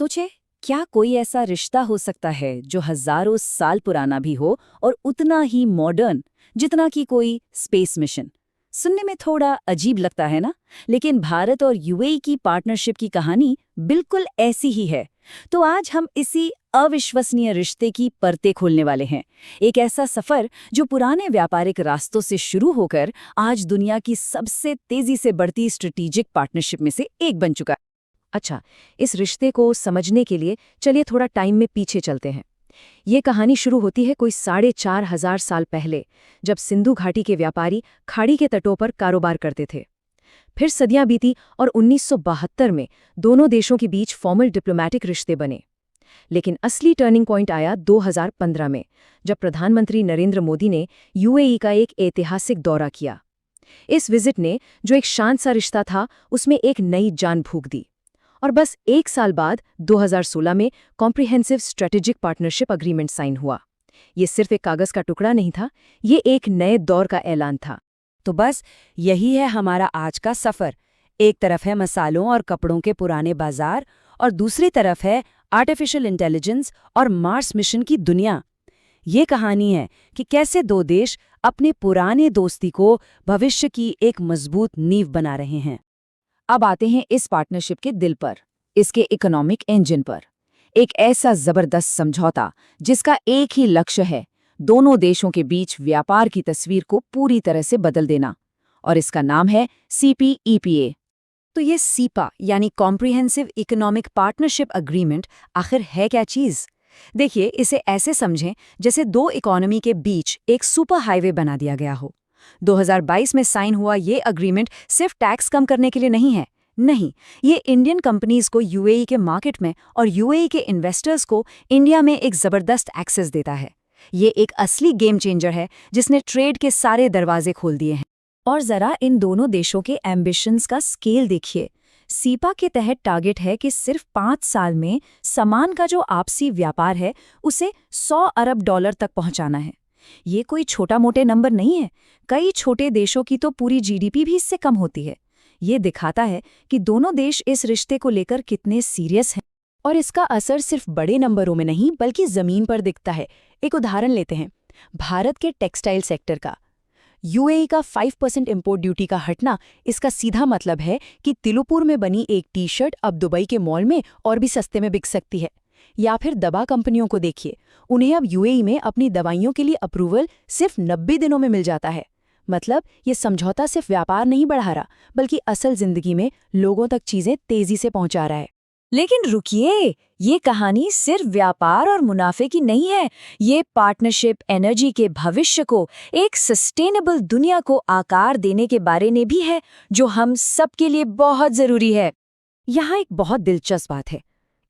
सोचे, क्या कोई ऐसा रिश्ता हो सकता है जो हजारों साल पुराना भी हो और उतना ही मॉडर्न जितना कि कोई स्पेस मिशन। सुनने में थोड़ा अजीब लगता है ना, लेकिन भारत और यूएई की पार्टनरशिप की कहानी बिल्कुल ऐसी ही है। तो आज हम इसी अविश्वसनीय रिश्ते की परतें खोलने वाले हैं। एक ऐसा सफर जो पुराने व्यापारिक रास्तों से शुरू होकर आज दुनिया की सबसे तेजी से बढ़ती स्ट्रेटेजिक पार्टनरशिप में से एक बन चुका है। अच्छा, इस रिश्ते को समझने के लिए चलिए थोड़ा टाइम में पीछे चलते हैं। ये कहानी शुरू होती है कोई 4,500 साल पहले, जब सिंधु घाटी के व्यापारी खाड़ी के तटों पर कारोबार करते थे। फिर सदियां बीती और 1972 में दोनों देशों के बीच फॉर्मल डिप्लोमैटिक रिश्ते बने। लेकिन असली टर्निंग पॉइंट आया 2015 में, जब प्रधानमंत्री नरेंद्र मोदी ने यूएई का एक ऐतिहासिक दौरा किया। इस विजिट ने जो एक शांत सा रिश्ता था, उसमें एक नई जान फूंक दी। और बस एक साल बाद 2016 में comprehensive strategic partnership agreement sign हुआ। ये सिर्फ एक कागज का टुकड़ा नहीं था, ये एक नए दौर का ऐलान था। तो बस यही है हमारा आज का सफर। एक तरफ है मसालों और कपड़ों के पुराने बाजार और दूसरी तरफ है आर्टिफिशियल इंटेलिजेंस और मार्स मिशन की दुनिया। ये कहानी है कि कैसे दो देश अपने पुराने दोस्ती को भविष्य की एक मजबूत नींव बना रहे हैं। अब आते हैं इस पार्टनरशिप के दिल पर, इसके इकोनॉमिक इंजन पर। एक ऐसा जबरदस्त समझौता जिसका एक ही लक्ष्य है, दोनों देशों के बीच व्यापार की तस्वीर को पूरी तरह से बदल देना। और इसका नाम है CPEPA। तो ये सीपा यानी कॉम्प्रिहेंसिव इकोनॉमिक पार्टनरशिप अग्रीमेंट आखिर है क्या चीज? देखिए, इसे ऐसे समझें जैसे दो इकोनॉमी के बीच एक सुपर हाईवे बना दिया गया हो। 2022 में साइन हुआ ये अग्रीमेंट सिर्फ टैक्स कम करने के लिए नहीं है। नहीं, ये इंडियन कंपनीज को यूएई के मार्केट में और यूएई के इन्वेस्टर्स को इंडिया में एक जबरदस्त एक्सेस देता है। ये एक असली गेम चेंजर है जिसने ट्रेड के सारे दरवाजे खोल दिए हैं। और जरा इन दोनों देशों के एम्बिशंस का स्केल देखिए। सीपा के तहत टारगेट है कि सिर्फ 5 साल में सामान का जो आपसी व्यापार है उसे $100 अरब तक पहुंचाना है। ये कोई छोटा मोटे नंबर नहीं है। कई छोटे देशों की तो पूरी जीडीपी भी इससे कम होती है। ये दिखाता है कि दोनों देश इस रिश्ते को लेकर कितने सीरियस हैं। और इसका असर सिर्फ बड़े नंबरों में नहीं बल्कि जमीन पर दिखता है। एक उदाहरण लेते हैं, भारत के टेक्सटाइल सेक्टर का। यूएई का 5% इंपोर्ट ड्यूटी का हटना, इसका सीधा मतलब है कि तिरुपुर में बनी एक टी-शर्ट अब दुबई के मॉल में और भी सस्ते में बिक सकती है। या फिर दवा कंपनियों को देखिए, उन्हें अब यूएई में अपनी दवाइयों के लिए अप्रूवल सिर्फ 90 दिनों में मिल जाता है। मतलब ये समझौता सिर्फ व्यापार नहीं बढ़ा रहा, बल्कि असल जिंदगी में लोगों तक चीजें तेजी से पहुंचा रहा है। लेकिन रुकिए, ये कहानी सिर्फ व्यापार और मुनाफे की नहीं है। ये पार्टनरशिप एनर्जी के भविष्य को, एक सस्टेनेबल दुनिया को आकार देने के बारे में भी है, जो हम सबके लिए बहुत जरूरी है। यहाँ एक बहुत दिलचस्प बात है।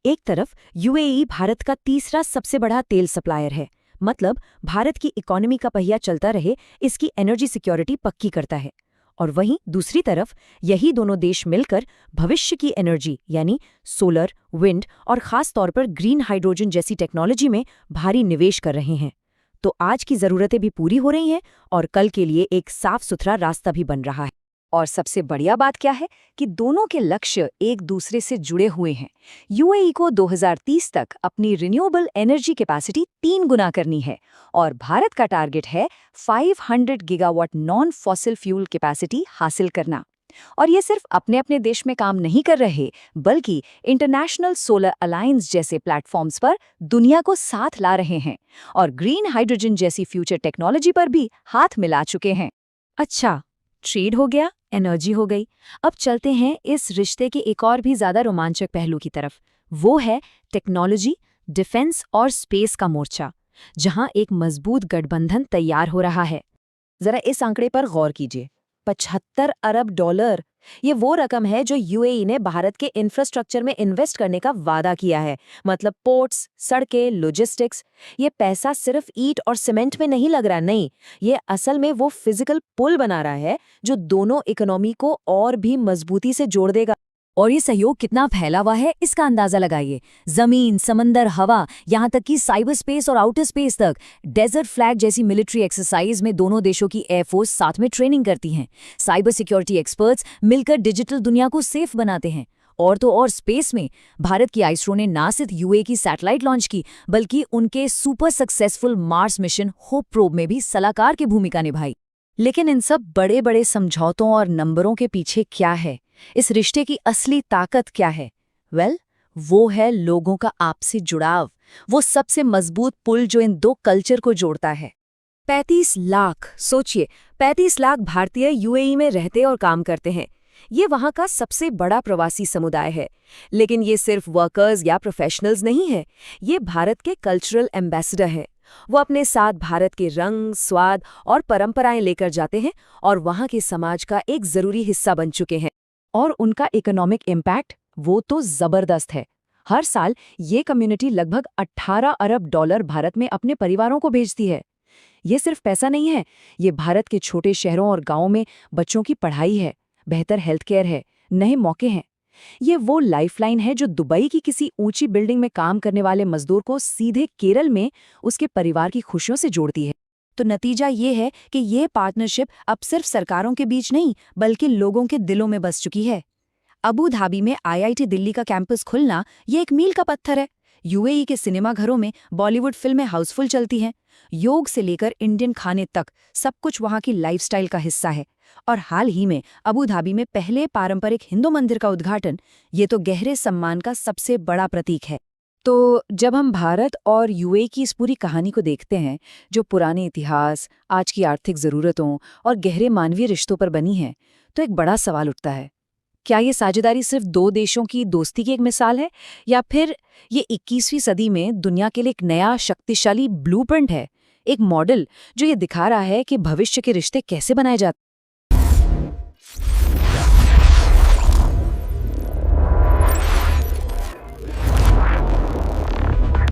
एक तरफ यूएई भारत का तीसरा सबसे बड़ा तेल सप्लायर है, मतलब भारत की इकोनॉमी का पहिया चलता रहे, इसकी एनर्जी सिक्योरिटी पक्की करता है। और वहीं दूसरी तरफ यही दोनों देश मिलकर भविष्य की एनर्जी यानी सोलर, विंड और खास तौर पर ग्रीन हाइड्रोजन जैसी टेक्नोलॉजी में भारी निवेश कर रहे हैं। तो आज की ज़रूरतें भी पूरी हो रही हैं और कल के लिए एक साफ सुथरा रास्ता भी बन रहा है। और सबसे बढ़िया बात क्या है कि दोनों के लक्ष्य एक दूसरे से जुड़े हुए हैं। यूएई को 2030 तक अपनी रिन्यूएबल एनर्जी कैपेसिटी 3 गुना करनी है और भारत का टारगेट है 500 gigawatt non fossil fuel capacity हासिल करना। और ये सिर्फ अपने अपने देश में काम नहीं कर रहे, बल्कि इंटरनेशनल सोलर अलायंस जैसे प्लेटफॉर्म्स पर दुनिया को साथ ला रहे हैं और ग्रीन हाइड्रोजन जैसी फ्यूचर टेक्नोलॉजी पर भी हाथ मिला चुके हैं। अच्छा, ट्रेड हो गया, एनर्जी हो गई। अब चलते हैं इस रिश्ते के एक और भी ज्यादा रोमांचक पहलू की तरफ। वो है टेक्नोलॉजी, डिफेंस और स्पेस का मोर्चा, जहां एक मजबूत गठबंधन तैयार हो रहा है। जरा इस आंकड़े पर गौर कीजिए, $75 अरब। ये वो रकम है जो यूएई ने भारत के इंफ्रास्ट्रक्चर में इन्वेस्ट करने का वादा किया है। मतलब पोर्ट्स, सड़कें, लॉजिस्टिक्स। ये पैसा सिर्फ ईंट और सीमेंट में नहीं लग रहा, नहीं, ये असल में वो फिजिकल पुल बना रहा है जो दोनों इकोनॉमी को और भी मजबूती से जोड़ देगा। और ये सहयोग कितना फैला हुआ है, इसका अंदाजा लगाइए। जमीन, समंदर, हवा, यहाँ तक कि साइबर स्पेस और आउटर स्पेस तक। डेजर्ट फ्लैग जैसी मिलिट्री एक्सरसाइज में दोनों देशों की एयरफोर्स साथ में ट्रेनिंग करती हैं। साइबर सिक्योरिटी एक्सपर्ट्स मिलकर डिजिटल दुनिया को सेफ बनाते हैं। और तो और स्पेस में भारत की आइसरो ने ना सिर्फ यूए की सैटेलाइट लॉन्च की, बल्कि उनके super successful Mars mission hope probe में भी सलाहकार की भूमिका निभाई। लेकिन इन सब बड़े बड़े समझौतों और नंबरों के पीछे क्या है? इस रिश्ते की असली ताकत क्या है? वो है लोगों का आपसी जुड़ाव, वो सबसे मजबूत पुल जो इन दो कल्चर को जोड़ता है। 35 लाख, सोचिए, 35 लाख भारतीय यूएई में रहते और काम करते हैं। ये वहाँ का सबसे बड़ा प्रवासी समुदाय है। लेकिन ये सिर्फ वर्कर्स या प्रोफेशनल्स नहीं है, ये भारत के कल्चरल एम्बेसडर है। वो अपने साथ भारत के रंग, स्वाद और परंपराएं लेकर जाते हैं और वहाँ के समाज का एक जरूरी हिस्सा बन चुके हैं। और उनका इकोनॉमिक इम्पैक्ट वो तो जबरदस्त है। हर साल ये कम्युनिटी लगभग 18 अरब डॉलर भारत में अपने परिवारों को भेजती है। ये सिर्फ पैसा नहीं है, ये भारत के छोटे शहरों और गांवों में बच्चों की पढ़ाई है, बेहतर हेल्थ केयर है, नए मौके हैं। ये वो लाइफलाइन है जो दुबई की किसी ऊंची बिल्डिंग में काम करने वाले मजदूर को सीधे केरल में उसके परिवार की खुशियों से जोड़ती है। तो नतीजा ये है कि ये पार्टनरशिप अब सिर्फ सरकारों के बीच नहीं, बल्कि लोगों के दिलों में बस चुकी है। अबू धाबी में आईआईटी दिल्ली का कैंपस खुलना ये एक मील का पत्थर है। यूएई के सिनेमाघरों में बॉलीवुड फिल्में हाउसफुल चलती हैं। योग से लेकर इंडियन खाने तक सब कुछ वहाँ की लाइफस्टाइल का हिस्सा है। और हाल ही में अबू धाबी में पहले पारंपरिक हिंदू मंदिर का उद्घाटन, ये तो गहरे सम्मान का सबसे बड़ा प्रतीक है। तो जब हम भारत और यूएई की इस पूरी कहानी को देखते हैं, जो पुराने इतिहास, आज की आर्थिक ज़रूरतों और गहरे मानवीय रिश्तों पर बनी है, तो एक बड़ा सवाल उठता है। क्या ये साझेदारी सिर्फ दो देशों की दोस्ती की एक मिसाल है, या फिर ये 21वीं सदी में दुनिया के लिए एक नया शक्तिशाली ब्लूप्रिंट है, एक मॉडल जो ये दिखा रहा है कि भविष्य के रिश्ते कैसे बनाए जाते हैं?